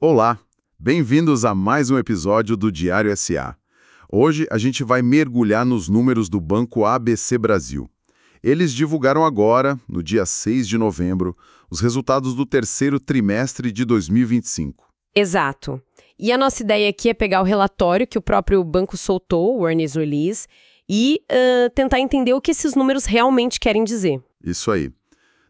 Olá, bem-vindos a mais um episódio do Diário SA. Hoje a gente vai mergulhar nos números do Banco ABC Brasil. Eles divulgaram agora, no dia 6 de novembro, os resultados do terceiro trimestre de 2025. Exato. E a nossa ideia aqui é pegar o relatório que o próprio banco soltou, o Earnings Release, e tentar entender o que esses números realmente querem dizer. Isso aí.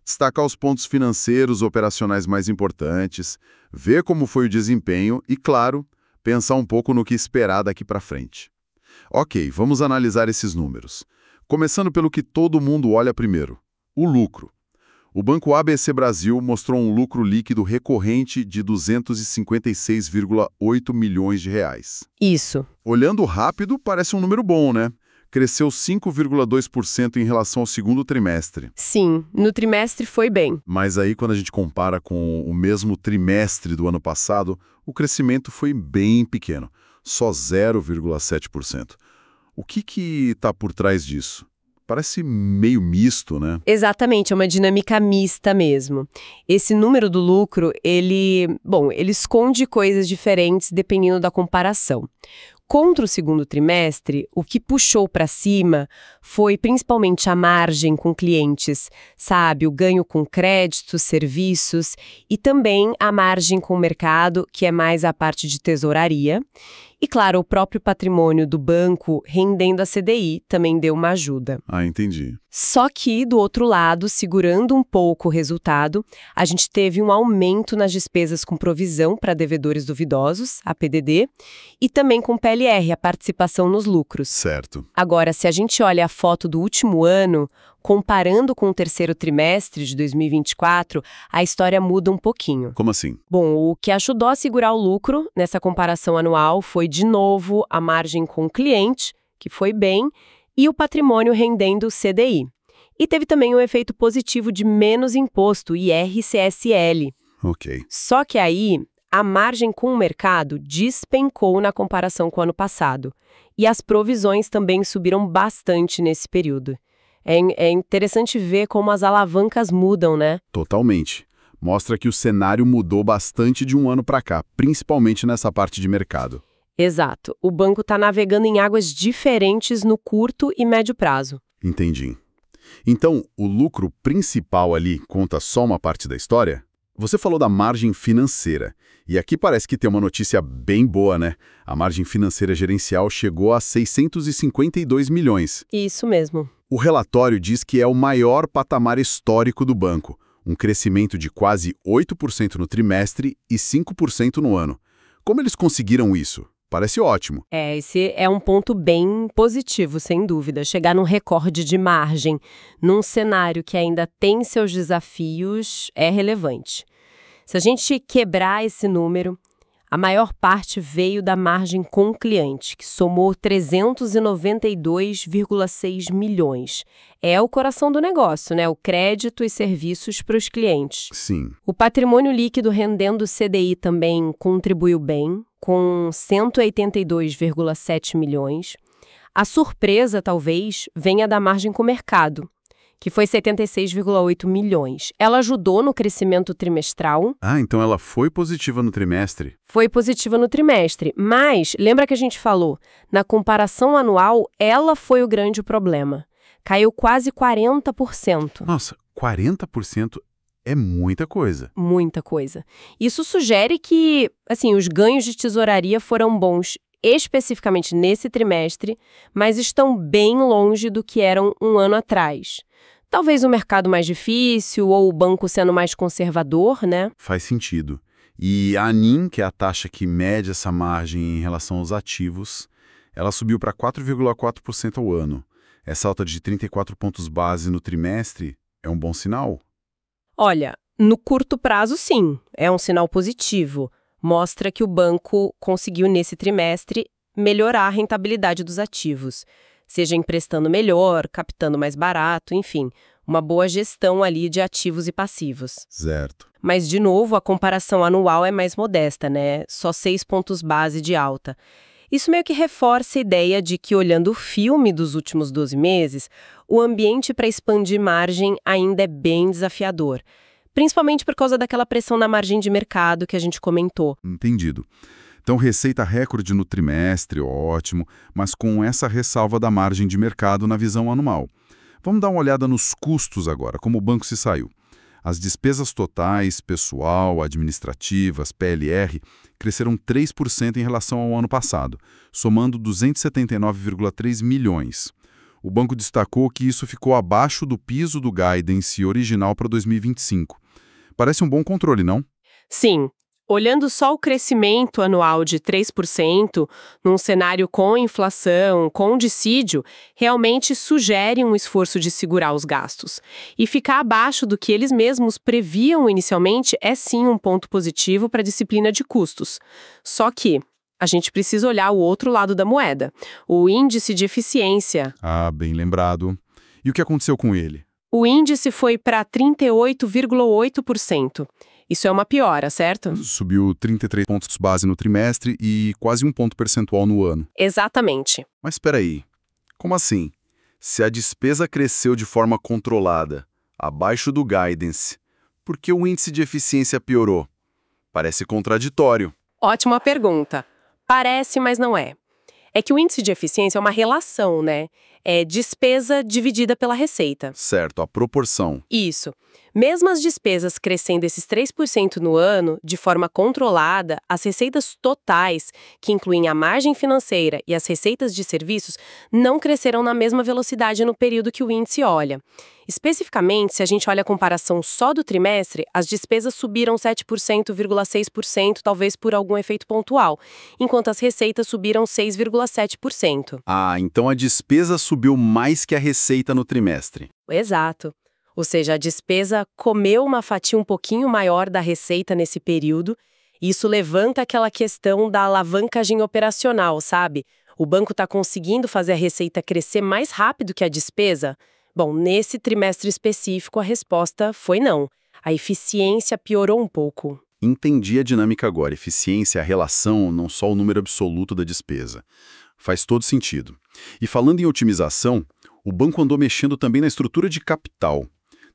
Destacar os pontos financeiros operacionais mais importantes, ver como foi o desempenho e, claro, pensar um pouco no que esperar daqui para frente. Ok, vamos analisar esses números. Começando pelo que todo mundo olha primeiro, o lucro. O Banco ABC Brasil mostrou um lucro líquido recorrente de 256,8 milhões de reais. Isso. Olhando rápido, parece um número bom, né? Cresceu 5,2% em relação ao segundo trimestre. Sim, no trimestre foi bem. Mas aí, quando a gente compara com o mesmo trimestre do ano passado, o crescimento foi bem pequeno, só 0,7%. O que está por trás disso? Parece meio misto, né? Exatamente, é uma dinâmica mista mesmo. Esse número do lucro, ele esconde coisas diferentes dependendo da comparação. Contra o segundo trimestre, o que puxou para cima foi principalmente a margem com clientes, sabe? O ganho com créditos, serviços e também a margem com o mercado, que é mais a parte de tesouraria. E, claro, o próprio patrimônio do banco rendendo a CDI também deu uma ajuda. Ah, entendi. Só que, do outro lado, segurando um pouco o resultado, a gente teve um aumento nas despesas com provisão para devedores duvidosos, a PDD, e também com PLR, a participação nos lucros. Certo. Agora, se a gente olha a foto do último ano, comparando com o terceiro trimestre de 2024, a história muda um pouquinho. Como assim? Bom, o que ajudou a segurar o lucro nessa comparação anual foi, de novo, a margem com o cliente, que foi bem, e o patrimônio rendendo CDI. E teve também um efeito positivo de menos imposto, IR/CSL. Ok. Só que aí, a margem com o mercado despencou na comparação com o ano passado. E as provisões também subiram bastante nesse período. É interessante ver como as alavancas mudam, né? Totalmente. Mostra que o cenário mudou bastante de um ano para cá, principalmente nessa parte de mercado. Exato. O banco está navegando em águas diferentes no curto e médio prazo. Entendi. Então, o lucro principal ali conta só uma parte da história? Você falou da margem financeira. E aqui parece que tem uma notícia bem boa, né? A margem financeira gerencial chegou a 652 milhões. Isso mesmo. O relatório diz que é o maior patamar histórico do banco, um crescimento de quase 8% no trimestre e 5% no ano. Como eles conseguiram isso? Parece ótimo. Esse é um ponto bem positivo, sem dúvida. Chegar num recorde de margem, num cenário que ainda tem seus desafios, é relevante. Se a gente quebrar esse número, a maior parte veio da margem com o cliente, que somou 392,6 milhões. É o coração do negócio, né? O crédito e serviços para os clientes. Sim. O patrimônio líquido rendendo CDI também contribuiu bem, com 182,7 milhões. A surpresa, talvez, venha da margem com o mercado, que foi 76,8 milhões. Ela ajudou no crescimento trimestral. Ah, então ela foi positiva no trimestre. Foi positiva no trimestre, mas, lembra que a gente falou, na comparação anual, ela foi o grande problema. Caiu quase 40%. Nossa, 40% é muita coisa. Muita coisa. Isso sugere que, os ganhos de tesouraria foram bons especificamente nesse trimestre, mas estão bem longe do que eram um ano atrás. Talvez o mercado mais difícil ou o banco sendo mais conservador, né? Faz sentido. E a ANIM, que é a taxa que mede essa margem em relação aos ativos, ela subiu para 4,4% ao ano. Essa alta de 34 pontos base no trimestre é um bom sinal? Olha, no curto prazo, sim. É um sinal positivo. Mostra que o banco conseguiu, nesse trimestre, melhorar a rentabilidade dos ativos. Seja emprestando melhor, captando mais barato, enfim, uma boa gestão ali de ativos e passivos. Certo. Mas, de novo, a comparação anual é mais modesta, né? Só 6 pontos base de alta. Isso meio que reforça a ideia de que, olhando o filme dos últimos 12 meses, o ambiente para expandir margem ainda é bem desafiador. principalmente por causa daquela pressão na margem de mercado que a gente comentou. Entendido. Então, receita recorde no trimestre, ótimo, mas com essa ressalva da margem de mercado na visão anual. Vamos dar uma olhada nos custos agora, como o banco se saiu. As despesas totais, pessoal, administrativas, PLR, cresceram 3% em relação ao ano passado, somando 279,3 milhões. O banco destacou que isso ficou abaixo do piso do guidance original para 2025. Parece um bom controle, não? Sim. Olhando só o crescimento anual de 3%, num cenário com inflação, com dissídio, realmente sugere um esforço de segurar os gastos. E ficar abaixo do que eles mesmos previam inicialmente é sim um ponto positivo para a disciplina de custos. Só que a gente precisa olhar o outro lado da moeda, o índice de eficiência. Ah, bem lembrado. E o que aconteceu com ele? O índice foi para 38,8%. Isso é uma piora, certo? Subiu 33 pontos base no trimestre e quase um ponto percentual no ano. Exatamente. Mas espera aí, como assim? Se a despesa cresceu de forma controlada, abaixo do guidance, por que o índice de eficiência piorou? Parece contraditório. Ótima pergunta. Parece, mas não é. É que o índice de eficiência é uma relação, né? É despesa dividida pela receita. Certo, a proporção. Isso. Mesmo as despesas crescendo esses 3% no ano, de forma controlada, as receitas totais, que incluem a margem financeira e as receitas de serviços, não cresceram na mesma velocidade no período que o índice olha. Especificamente, se a gente olha a comparação só do trimestre, as despesas subiram 7,6%, talvez por algum efeito pontual, enquanto as receitas subiram 6,7%. Ah, então a despesa subiu mais que a receita no trimestre. Exato. Ou seja, a despesa comeu uma fatia um pouquinho maior da receita nesse período, e isso levanta aquela questão da alavancagem operacional, sabe? O banco está conseguindo fazer a receita crescer mais rápido que a despesa? Bom, nesse trimestre específico, a resposta foi não. A eficiência piorou um pouco. Entendi a dinâmica agora. Eficiência é a relação, não só o número absoluto da despesa. Faz todo sentido. E falando em otimização, o banco andou mexendo também na estrutura de capital.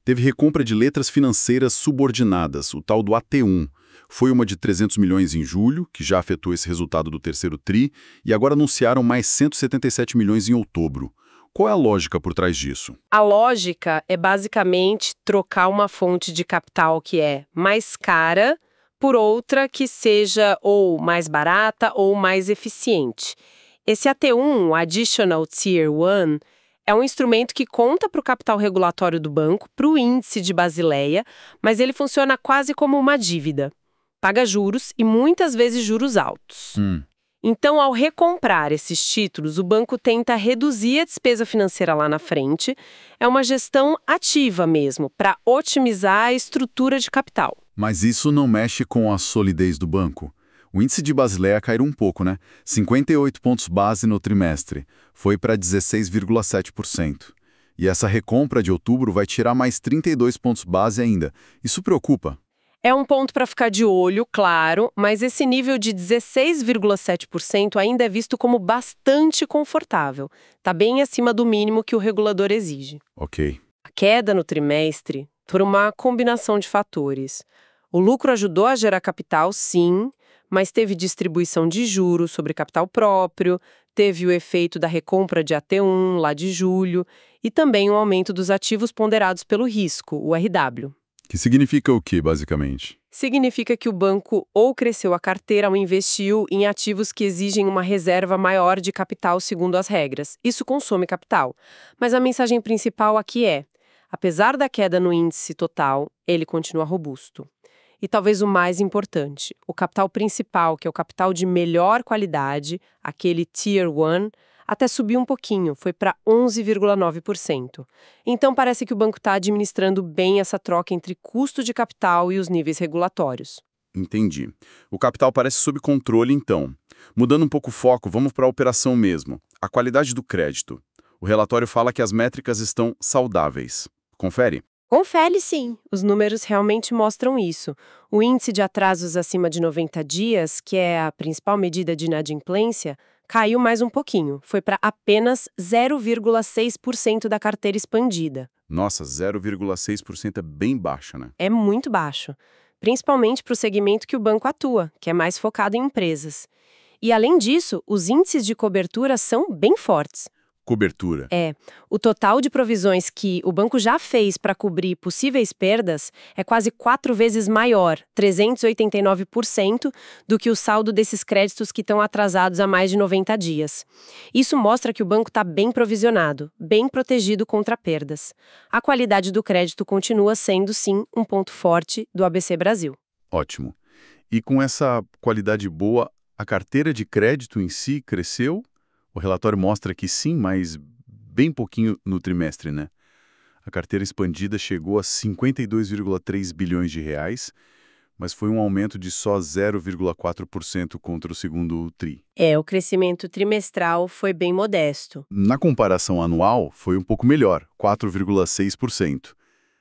Teve recompra de letras financeiras subordinadas, o tal do AT1. Foi uma de 300 milhões em julho, que já afetou esse resultado do terceiro TRI, e agora anunciaram mais 177 milhões em outubro. Qual é a lógica por trás disso? A lógica é basicamente trocar uma fonte de capital que é mais cara por outra que seja ou mais barata ou mais eficiente. Esse AT1, o Additional Tier 1, é um instrumento que conta para o capital regulatório do banco, para o índice de Basileia, mas ele funciona quase como uma dívida. Paga juros e muitas vezes juros altos. Então, ao recomprar esses títulos, o banco tenta reduzir a despesa financeira lá na frente. É uma gestão ativa mesmo, para otimizar a estrutura de capital. Mas isso não mexe com a solidez do banco? O índice de Basileia caiu um pouco, né? 58 pontos base no trimestre. Foi para 16,7%. E essa recompra de outubro vai tirar mais 32 pontos base ainda. Isso preocupa? É um ponto para ficar de olho, claro, mas esse nível de 16,7% ainda é visto como bastante confortável. Está bem acima do mínimo que o regulador exige. Ok. A queda no trimestre foi uma combinação de fatores. O lucro ajudou a gerar capital, sim, mas teve distribuição de juros sobre capital próprio, teve o efeito da recompra de AT1 lá de julho e também o aumento dos ativos ponderados pelo risco, o RW. Que significa o quê, basicamente? Significa que o banco ou cresceu a carteira ou investiu em ativos que exigem uma reserva maior de capital segundo as regras. Isso consome capital. Mas a mensagem principal aqui é: apesar da queda no índice total, ele continua robusto. E talvez o mais importante, o capital principal, que é o capital de melhor qualidade, aquele Tier 1, até subiu um pouquinho, foi para 11,9%. Então parece que o banco está administrando bem essa troca entre custo de capital e os níveis regulatórios. Entendi. O capital parece sob controle, então. Mudando um pouco o foco, vamos para a operação mesmo. A qualidade do crédito. O relatório fala que as métricas estão saudáveis. Confere? Confere sim, os números realmente mostram isso. O índice de atrasos acima de 90 dias, que é a principal medida de inadimplência, caiu mais um pouquinho, foi para apenas 0,6% da carteira expandida. Nossa, 0,6% é bem baixa, né? É muito baixo, principalmente para o segmento que o banco atua, que é mais focado em empresas. E, além disso, os índices de cobertura são bem fortes. Cobertura. O total de provisões que o banco já fez para cobrir possíveis perdas é quase 4 vezes maior, 389%, do que o saldo desses créditos que estão atrasados há mais de 90 dias. Isso mostra que o banco está bem provisionado, bem protegido contra perdas. A qualidade do crédito continua sendo, sim, um ponto forte do ABC Brasil. Ótimo. E com essa qualidade boa, a carteira de crédito em si cresceu? O relatório mostra que sim, mas bem pouquinho no trimestre, né? A carteira expandida chegou a 52,3 bilhões de reais, mas foi um aumento de só 0,4% contra o segundo TRI. O crescimento trimestral foi bem modesto. Na comparação anual, foi um pouco melhor, 4,6%.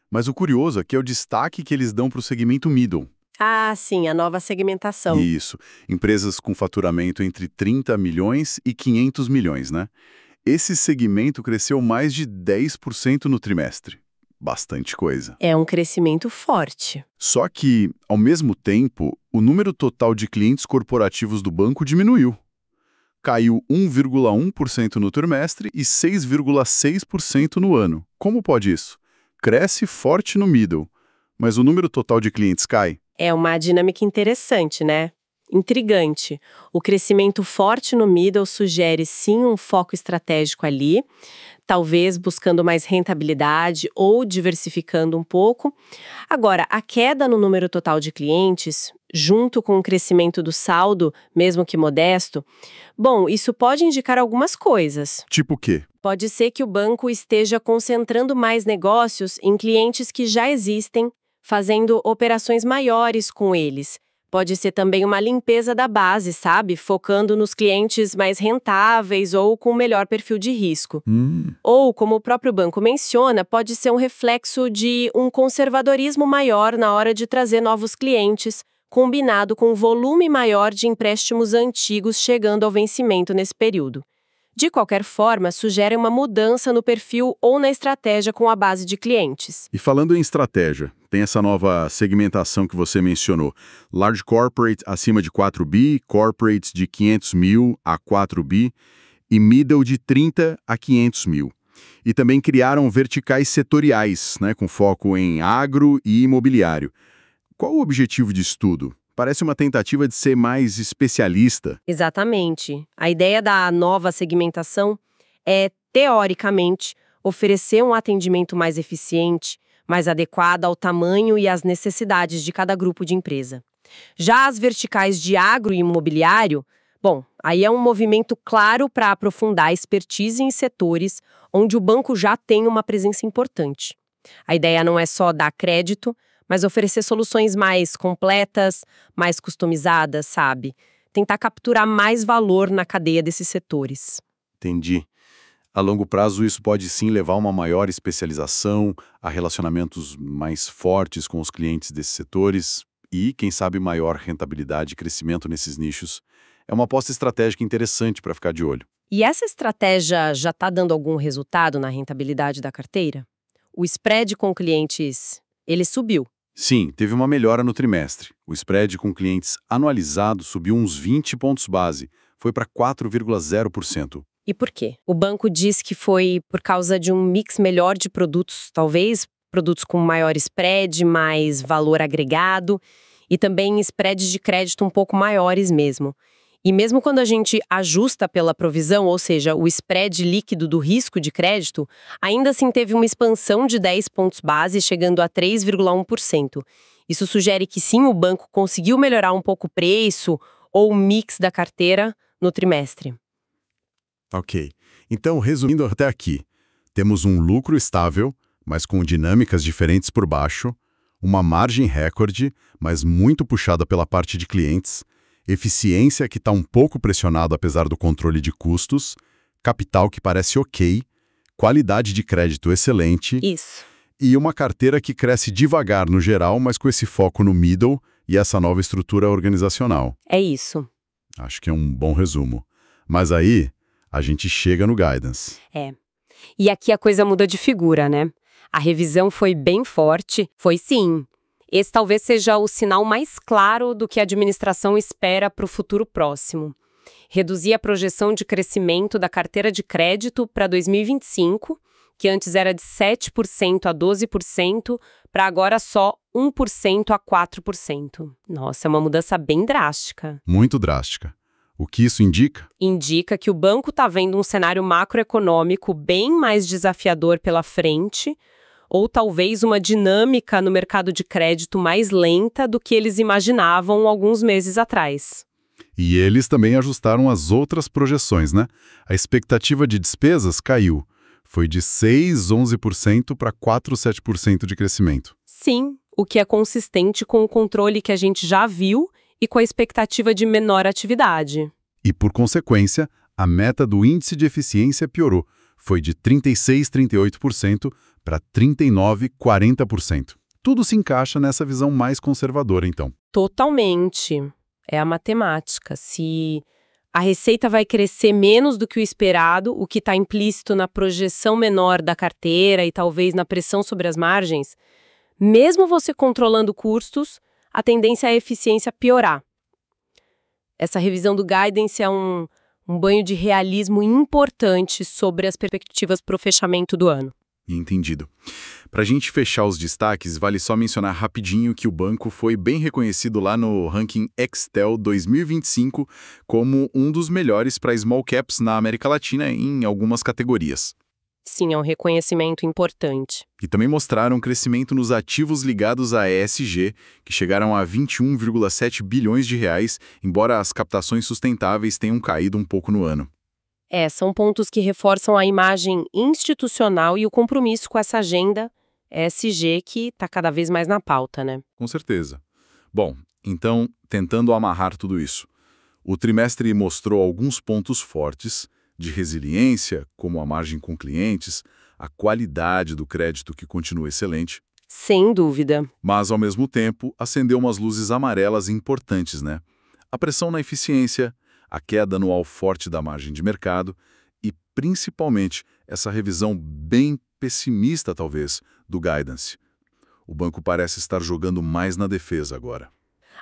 Mas o curioso aqui é o destaque que eles dão para o segmento middle. Ah, sim, a nova segmentação. Isso, empresas com faturamento entre 30 milhões e 500 milhões, né? Esse segmento cresceu mais de 10% no trimestre. Bastante coisa. É um crescimento forte. Só que, ao mesmo tempo, o número total de clientes corporativos do banco diminuiu. Caiu 1,1% no trimestre e 6,6% no ano. Como pode isso? Cresce forte no middle, mas o número total de clientes cai. É uma dinâmica interessante, né? Intrigante. O crescimento forte no middle sugere sim um foco estratégico ali, talvez buscando mais rentabilidade ou diversificando um pouco. Agora, a queda no número total de clientes, junto com o crescimento do saldo, mesmo que modesto, bom, isso pode indicar algumas coisas. Tipo o quê? Pode ser que o banco esteja concentrando mais negócios em clientes que já existem, fazendo operações maiores com eles. Pode ser também uma limpeza da base, sabe? Focando nos clientes mais rentáveis ou com melhor perfil de risco. Ou, como o próprio banco menciona, pode ser um reflexo de um conservadorismo maior na hora de trazer novos clientes, combinado com um volume maior de empréstimos antigos chegando ao vencimento nesse período. De qualquer forma, sugere uma mudança no perfil ou na estratégia com a base de clientes. E falando em estratégia, tem essa nova segmentação que você mencionou. Large Corporate acima de 4 bi, Corporates de 500 mil a 4 bi e Middle de 30 a 500 mil. E também criaram verticais setoriais, né, com foco em agro e imobiliário. Qual o objetivo de estudo? Parece uma tentativa de ser mais especialista. Exatamente. A ideia da nova segmentação é, teoricamente, oferecer um atendimento mais eficiente, mais adequado ao tamanho e às necessidades de cada grupo de empresa. Já as verticais de agro e imobiliário, bom, aí é um movimento claro para aprofundar a expertise em setores onde o banco já tem uma presença importante. A ideia não é só dar crédito, mas oferecer soluções mais completas, mais customizadas, sabe? Tentar capturar mais valor na cadeia desses setores. Entendi. A longo prazo, isso pode sim levar a uma maior especialização, a relacionamentos mais fortes com os clientes desses setores e, quem sabe, maior rentabilidade e crescimento nesses nichos. É uma aposta estratégica interessante para ficar de olho. E essa estratégia já está dando algum resultado na rentabilidade da carteira? O spread com clientes, ele subiu. Sim, teve uma melhora no trimestre. O spread com clientes anualizado subiu uns 20 pontos base, foi para 4,0%. E por quê? O banco diz que foi por causa de um mix melhor de produtos, talvez produtos com maior spread, mais valor agregado e também spreads de crédito um pouco maiores mesmo. E mesmo quando a gente ajusta pela provisão, ou seja, o spread líquido do risco de crédito, ainda assim teve uma expansão de 10 pontos base, chegando a 3,1%. Isso sugere que sim, o banco conseguiu melhorar um pouco o preço ou o mix da carteira no trimestre. Ok. Então, resumindo até aqui, temos um lucro estável, mas com dinâmicas diferentes por baixo, uma margem recorde, mas muito puxada pela parte de clientes, eficiência que está um pouco pressionada apesar do controle de custos, capital que parece ok, qualidade de crédito excelente. Isso. E uma carteira que cresce devagar no geral, mas com esse foco no middle e essa nova estrutura organizacional. É isso. Acho que é um bom resumo. Mas aí, a gente chega no guidance. E aqui a coisa muda de figura, né? A revisão foi bem forte? Foi sim. Esse talvez seja o sinal mais claro do que a administração espera para o futuro próximo. Reduzir a projeção de crescimento da carteira de crédito para 2025, que antes era de 7% a 12%, para agora só 1% a 4%. Nossa, é uma mudança bem drástica. Muito drástica. O que isso indica? Indica que o banco está vendo um cenário macroeconômico bem mais desafiador pela frente, ou talvez uma dinâmica no mercado de crédito mais lenta do que eles imaginavam alguns meses atrás. E eles também ajustaram as outras projeções, né? A expectativa de despesas caiu. Foi de 11% para 7% de crescimento. Sim, o que é consistente com o controle que a gente já viu e com a expectativa de menor atividade. E, por consequência, a meta do índice de eficiência piorou. Foi de 38% para 40%. Tudo se encaixa nessa visão mais conservadora, então. Totalmente. É a matemática. Se a receita vai crescer menos do que o esperado, o que está implícito na projeção menor da carteira e talvez na pressão sobre as margens, mesmo você controlando custos, a tendência é a eficiência piorar. Essa revisão do guidance é um banho de realismo importante sobre as perspectivas para o fechamento do ano. Entendido. Para a gente fechar os destaques, vale só mencionar rapidinho que o banco foi bem reconhecido lá no ranking Extel 2025 como um dos melhores para small caps na América Latina em algumas categorias. Sim, é um reconhecimento importante. E também mostraram crescimento nos ativos ligados à ESG, que chegaram a 21,7 bilhões de reais, embora as captações sustentáveis tenham caído um pouco no ano. São pontos que reforçam a imagem institucional e o compromisso com essa agenda ESG que está cada vez mais na pauta, né? Com certeza. Bom, então, tentando amarrar tudo isso, o trimestre mostrou alguns pontos fortes de resiliência, como a margem com clientes, a qualidade do crédito que continua excelente. Sem dúvida. Mas, ao mesmo tempo, acendeu umas luzes amarelas importantes, né? A pressão na eficiência, a queda anual forte da margem de mercado e, principalmente, essa revisão bem pessimista, talvez, do guidance. O banco parece estar jogando mais na defesa agora.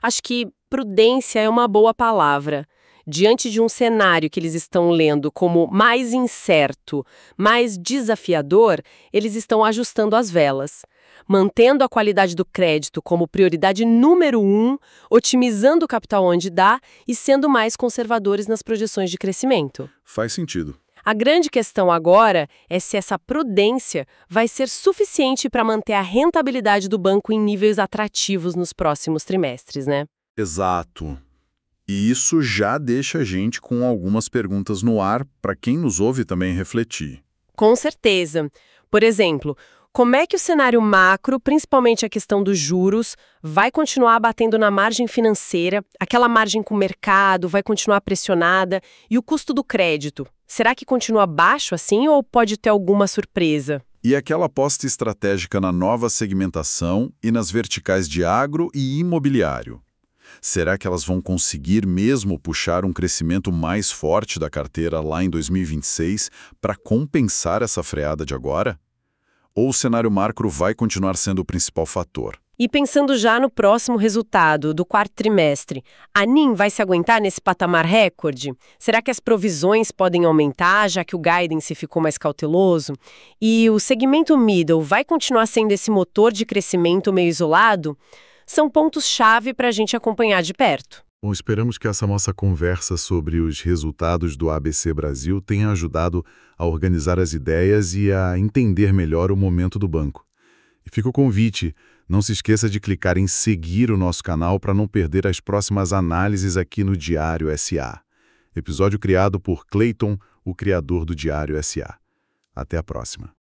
Acho que prudência é uma boa palavra. Diante de um cenário que eles estão lendo como mais incerto, mais desafiador, eles estão ajustando as velas, mantendo a qualidade do crédito como prioridade número 1, otimizando o capital onde dá e sendo mais conservadores nas projeções de crescimento. Faz sentido. A grande questão agora é se essa prudência vai ser suficiente para manter a rentabilidade do banco em níveis atrativos nos próximos trimestres, né? Exato. E isso já deixa a gente com algumas perguntas no ar para quem nos ouve também refletir. Com certeza. Por exemplo, como é que o cenário macro, principalmente a questão dos juros, vai continuar batendo na margem financeira, aquela margem com o mercado vai continuar pressionada e o custo do crédito? Será que continua baixo assim ou pode ter alguma surpresa? E aquela aposta estratégica na nova segmentação e nas verticais de agro e imobiliário? Será que elas vão conseguir mesmo puxar um crescimento mais forte da carteira lá em 2026 para compensar essa freada de agora? Ou o cenário macro vai continuar sendo o principal fator? E pensando já no próximo resultado do quarto trimestre, a NIM vai se aguentar nesse patamar recorde? Será que as provisões podem aumentar, já que o guidance ficou mais cauteloso? E o segmento middle vai continuar sendo esse motor de crescimento meio isolado? São pontos-chave para a gente acompanhar de perto. Bom, esperamos que essa nossa conversa sobre os resultados do ABC Brasil tenha ajudado a organizar as ideias e a entender melhor o momento do banco. E fica o convite, não se esqueça de clicar em seguir o nosso canal para não perder as próximas análises aqui no Diário SA. Episódio criado por Clayton, o criador do Diário SA. Até a próxima.